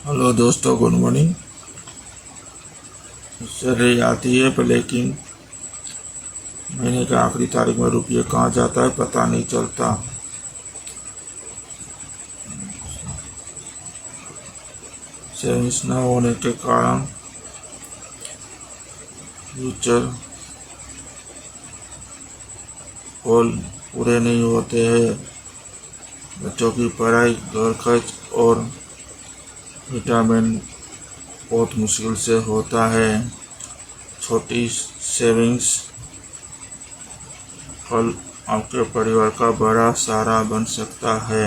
Hello दोस्तों, good morning. Salary आती है पर लेकिन महीने के आखिरी तारीख में रुपये कहाँ जाता है पता नहीं चलता। सेविंग्स न होने के कारण फ्यूचर गोल पूरे नहीं होते हैं। बच्चों की पढ़ाई, घर खर्च और रिटायरमेंट बहुत मुश्किल से होता है। छोटी सेविंग्स कल आपके परिवार का बड़ा सहारा बन सकता है।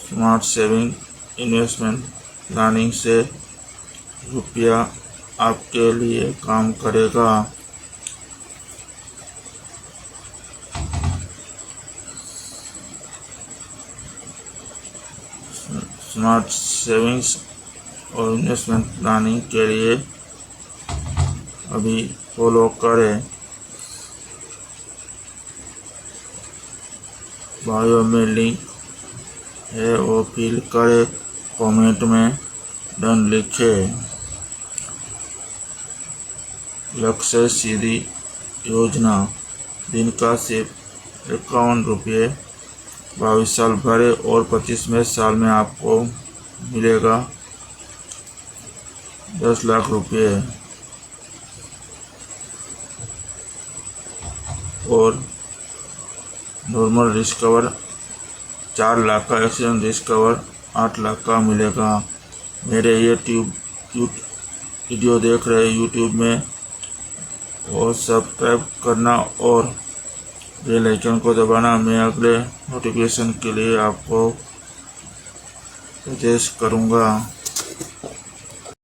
स्मार्ट सेविंग इन्वेस्टमेंट प्लानिंग से रुपया आपके लिए काम करेगा। स्मार्ट सेविंग्स और इन्वेस्टमेंट प्लानिंग के लिए अभी फॉलो करें। बायो में लिंक है, वो फिल करें। कमेंट में डन लिखें। लक्ष्य सीधी योजना, दिन का सिर्फ 51 रुपये 22 साल भरे और 25वें साल में आपको मिलेगा 10 लाख रुपये और नॉर्मल रिस्क कवर 4 लाख का, एक्सीडेंट रिस्क कवर 8 लाख का मिलेगा। मेरे यूट्यूब वीडियो देख रहे यूट्यूब में और सब्सक्राइब करना और बेल आइकन को दबाना। मैं अगले नोटिफिकेशन के लिए आपको सजेस्ट करूँगा।